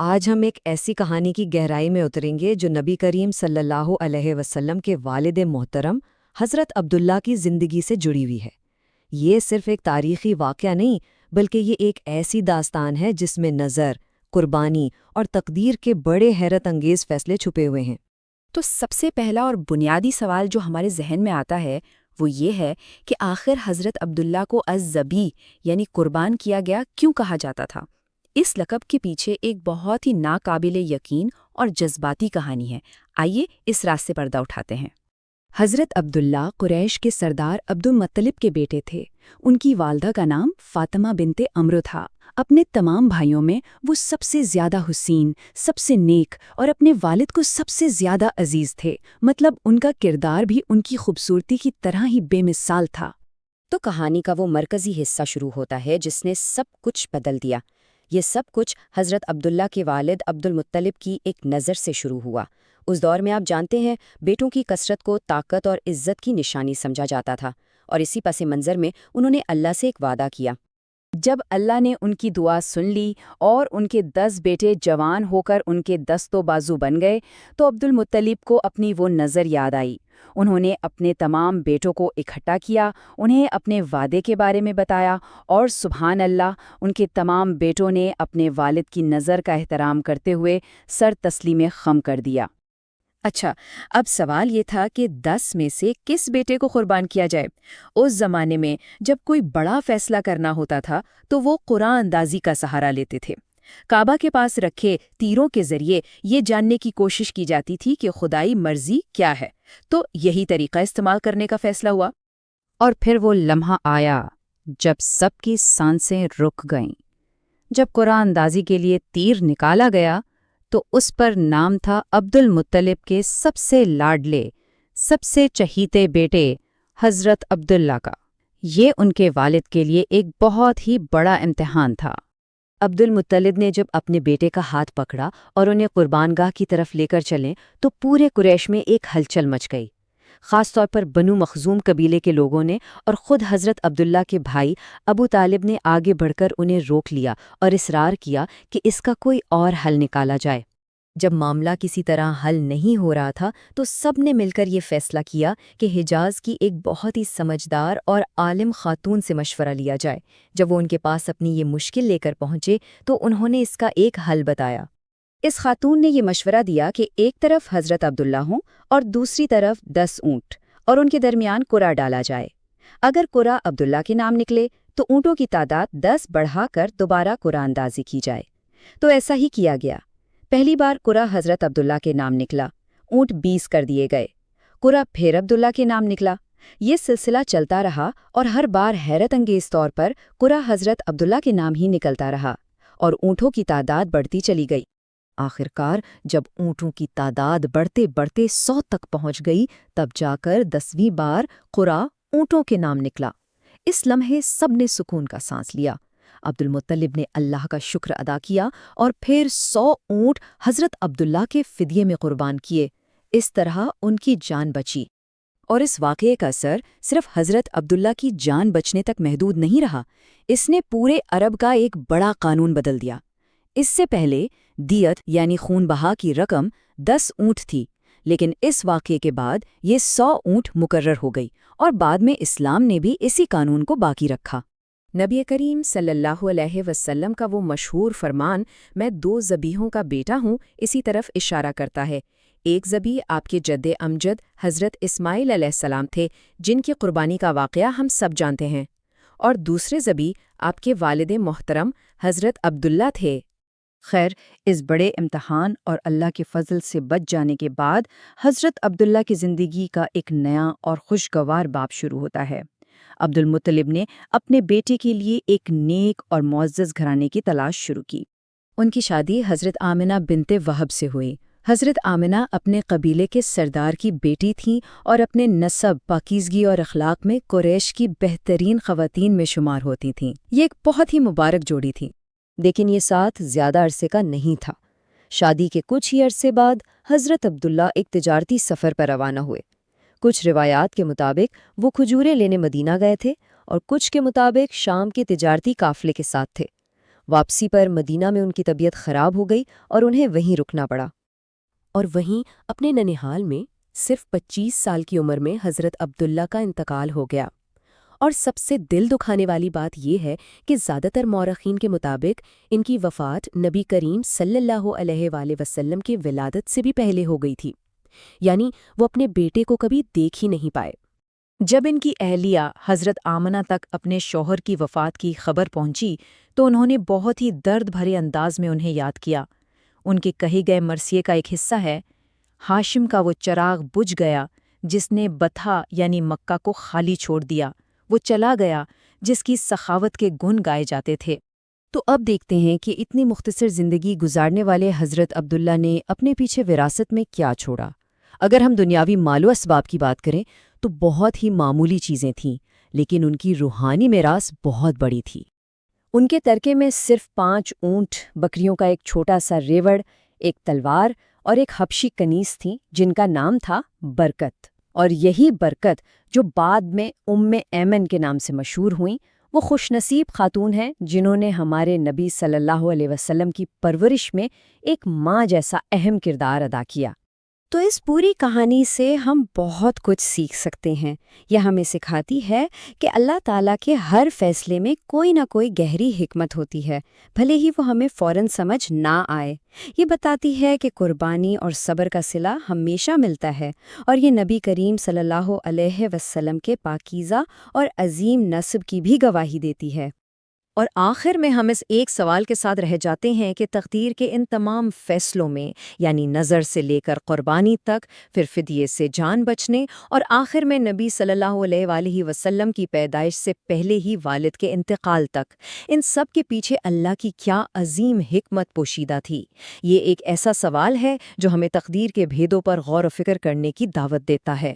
آج ہم ایک ایسی کہانی کی گہرائی میں اتریں گے جو نبی کریم صلی اللہ علیہ وسلم کے والد محترم حضرت عبداللہ کی زندگی سے جڑی ہوئی ہے۔ یہ صرف ایک تاریخی واقعہ نہیں بلکہ یہ ایک ایسی داستان ہے جس میں نظر، قربانی اور تقدیر کے بڑے حیرت انگیز فیصلے چھپے ہوئے ہیں۔ تو سب سے پہلا اور بنیادی سوال جو ہمارے ذہن میں آتا ہے وہ یہ ہے کہ آخر حضرت عبداللہ کو الذبیح یعنی قربان کیا گیا کیوں کہا جاتا تھا؟ اس لقب کے پیچھے ایک بہت ہی ناقابل یقین اور جذباتی کہانی ہے۔ آئیے اس راز سے پردہ اٹھاتے ہیں۔ حضرت عبداللہ قریش کے سردار عبد المطلب کے بیٹے تھے۔ ان کی والدہ کا نام فاطمہ بنت عمرو تھا۔ اپنے تمام بھائیوں میں وہ سب سے زیادہ حسین، سب سے نیک اور اپنے والد کو سب سے زیادہ عزیز تھے۔ مطلب ان کا کردار بھی ان کی خوبصورتی کی طرح ہی بے مثال تھا۔ تو کہانی کا وہ مرکزی حصہ شروع ہوتا ہے جس نے سب کچھ بدل دیا۔ یہ سب کچھ حضرت عبداللہ کے والد عبد المطلب کی ایک نظر سے شروع ہوا۔ اس دور میں آپ جانتے ہیں بیٹوں کی کثرت کو طاقت اور عزت کی نشانی سمجھا جاتا تھا، اور اسی پس منظر میں انہوں نے اللہ سے ایک وعدہ کیا۔ جب اللہ نے ان کی دعا سن لی اور ان کے 10 بیٹے جوان ہو کر ان کے دست و بازو بن گئے تو عبد المطلب کو اپنی وہ نظر یاد آئی۔ انہوں نے اپنے تمام بیٹوں کو اکٹھا کیا، انہیں اپنے وعدے کے بارے میں بتایا، اور سبحان اللہ، ان کے تمام بیٹوں نے اپنے والد کی نظر کا احترام کرتے ہوئے سر تسلیم خم کر دیا۔ اچھا، اب سوال یہ تھا کہ 10 میں سے کس بیٹے کو قربان کیا جائے؟ اس زمانے میں جب کوئی بڑا فیصلہ کرنا ہوتا تھا تو وہ قرعہ اندازی کا سہارا لیتے تھے۔ کعبہ کے پاس رکھے تیروں کے ذریعے یہ جاننے کی کوشش کی جاتی تھی کہ خدائی مرضی کیا ہے، تو یہی طریقہ استعمال کرنے کا فیصلہ ہوا۔ اور پھر وہ لمحہ آیا جب سب کی سانسیں رک گئیں۔ جب قرعہ اندازی کے لیے تیر نکالا گیا تو اس پر نام تھا عبد المطلب کے سب سے لاڈلے، سب سے چہیتے بیٹے حضرت عبداللہ کا۔ یہ ان کے والد کے لیے ایک بہت ہی بڑا امتحان تھا۔ عبد المطلب نے جب اپنے بیٹے کا ہاتھ پکڑا اور انہیں قربان گاہ کی طرف لے کر چلیں تو پورے قریش میں ایک ہلچل مچ گئی۔ خاص طور پر بنو مخزوم قبیلے کے لوگوں نے اور خود حضرت عبداللہ کے بھائی ابو طالب نے آگے بڑھ کر انہیں روک لیا اور اصرار کیا کہ اس کا کوئی اور حل نکالا جائے۔ جب معاملہ کسی طرح حل نہیں ہو رہا تھا تو سب نے مل کر یہ فیصلہ کیا کہ حجاز کی ایک بہت ہی سمجھدار اور عالم خاتون سے مشورہ لیا جائے۔ جب وہ ان کے پاس اپنی یہ مشکل لے کر پہنچے تو انہوں نے اس کا ایک حل بتایا۔ اس خاتون نے یہ مشورہ دیا کہ ایک طرف حضرت عبداللہ ہوں اور دوسری طرف 10 اونٹ، اور ان کے درمیان قرعہ ڈالا جائے۔ اگر قرعہ عبداللہ کے نام نکلے تو اونٹوں کی تعداد 10 بڑھا کر دوبارہ قرعہ اندازی کی جائے۔ تو ایسا ہی کیا گیا۔ پہلی بار قرعہ حضرت عبداللہ کے نام نکلا، اونٹ 20 کر دیے گئے۔ قرعہ پھر عبداللہ کے نام نکلا۔ یہ سلسلہ چلتا رہا اور ہر بار حیرت انگیز طور پر قرعہ حضرت عبداللہ کے نام ہی نکلتا رہا، اور اونٹوں کی تعداد بڑھتی چلی گئی۔ آخرکار جب اونٹوں کی تعداد بڑھتے بڑھتے 100 تک پہنچ گئی تب جا کر 10ویں بار قرعہ اونٹوں کے نام نکلا۔ اس لمحے سب نے سکون کا سانس لیا۔ عبد المطلب نے اللہ کا شکر ادا کیا اور پھر 100 اونٹ حضرت عبداللہ کے فدیے میں قربان کیے۔ اس طرح ان کی جان بچی۔ اور اس واقعے کا اثر صرف حضرت عبداللہ کی جان بچنے تک محدود نہیں رہا، اس نے پورے عرب کا ایک بڑا قانون بدل دیا۔ اس سے پہلے دیت یعنی خون بہا کی رقم 10 اونٹ تھی، لیکن اس واقعے کے بعد یہ 100 اونٹ مقرر ہو گئی، اور بعد میں اسلام نے بھی اسی قانون کو باقی رکھا۔ نبی کریم صلی اللہ علیہ وسلم کا وہ مشہور فرمان میں 2 ذبیحوں کا بیٹا ہوں اسی طرف اشارہ کرتا ہے۔ ایک ذبیح آپ کے جد امجد حضرت اسماعیل علیہ السلام تھے جن کی قربانی کا واقعہ ہم سب جانتے ہیں، اور دوسرے ذبیح آپ کے والد محترم حضرت عبداللہ تھے۔ خیر، اس بڑے امتحان اور اللہ کے فضل سے بچ جانے کے بعد حضرت عبداللہ کی زندگی کا ایک نیا اور خوشگوار باب شروع ہوتا ہے۔ عبد المطلب نے اپنے بیٹے کے لیے ایک نیک اور معزز گھرانے کی تلاش شروع کی۔ ان کی شادی حضرت آمنہ بنت وہب سے ہوئی۔ حضرت آمنہ اپنے قبیلے کے سردار کی بیٹی تھیں اور اپنے نسب، پاکیزگی اور اخلاق میں قریش کی بہترین خواتین میں شمار ہوتی تھیں۔ یہ ایک بہت ہی مبارک جوڑی تھی۔ لیکن یہ ساتھ زیادہ عرصے کا نہیں تھا۔ شادی کے کچھ ہی عرصے بعد حضرت عبداللہ ایک تجارتی سفر پر روانہ ہوئے۔ کچھ روایات کے مطابق وہ کھجوریں لینے مدینہ گئے تھے اور کچھ کے مطابق شام کے تجارتی قافلے کے ساتھ تھے۔ واپسی پر مدینہ میں ان کی طبیعت خراب ہو گئی اور انہیں وہیں رکنا پڑا۔ اور وہیں اپنے ننہال میں صرف 25 سال کی عمر میں حضرت عبداللہ کا انتقال ہو گیا۔ اور سب سے دل دکھانے والی بات یہ ہے کہ زیادہ تر مورخین کے مطابق ان کی وفات نبی کریم صلی اللہ علیہ وآلہ وسلم کی ولادت سے بھی پہلے ہو گئی تھی، یعنی وہ اپنے بیٹے کو کبھی دیکھ ہی نہیں پائے۔ جب ان کی اہلیہ حضرت آمنہ تک اپنے شوہر کی وفات کی خبر پہنچی تو انہوں نے بہت ہی درد بھرے انداز میں انہیں یاد کیا۔ ان کے کہے گئے مرثیے کا ایک حصہ ہے، ہاشم کا وہ چراغ بجھ گیا جس نے بطحہ یعنی مکہ کو خالی چھوڑ دیا، وہ چلا گیا جس کی سخاوت کے گن گائے جاتے تھے۔ تو اب دیکھتے ہیں کہ اتنی مختصر زندگی گزارنے والے حضرت عبداللہ نے اپنے پیچھے وراثت میں کیا چھوڑا۔ اگر ہم دنیاوی مال و اسباب کی بات کریں تو بہت ہی معمولی چیزیں تھیں، لیکن ان کی روحانی میراث بہت بڑی تھی۔ ان کے ترکے میں صرف 5 اونٹ، بکریوں کا ایک چھوٹا سا ریوڑ، ایک تلوار اور ایک حبشی کنیز تھیں جن کا نام تھا برکت۔ اور یہی برکت جو بعد میں ایمن کے نام سے مشہور ہوئیں، وہ خوش نصیب خاتون ہیں جنہوں نے ہمارے نبی صلی اللہ علیہ وسلم کی پرورش میں ایک ماں جیسا اہم کردار ادا کیا۔ تو اس پوری کہانی سے ہم بہت کچھ سیکھ سکتے ہیں۔ یہ ہمیں سکھاتی ہے کہ اللہ تعالیٰ کے ہر فیصلے میں کوئی نہ کوئی گہری حکمت ہوتی ہے، بھلے ہی وہ ہمیں فوراً سمجھ نہ آئے۔ یہ بتاتی ہے کہ قربانی اور صبر کا صلہ ہمیشہ ملتا ہے، اور یہ نبی کریم صلی اللہ علیہ وسلم کے پاکیزہ اور عظیم نسب کی بھی گواہی دیتی ہے۔ اور آخر میں ہم اس ایک سوال کے ساتھ رہ جاتے ہیں کہ تقدیر کے ان تمام فیصلوں میں، یعنی نظر سے لے کر قربانی تک، پھر فدیے سے جان بچنے، اور آخر میں نبی صلی اللہ علیہ وآلہ وسلم کی پیدائش سے پہلے ہی والد کے انتقال تک، ان سب کے پیچھے اللہ کی کیا عظیم حکمت پوشیدہ تھی۔ یہ ایک ایسا سوال ہے جو ہمیں تقدیر کے بھیدوں پر غور و فکر کرنے کی دعوت دیتا ہے۔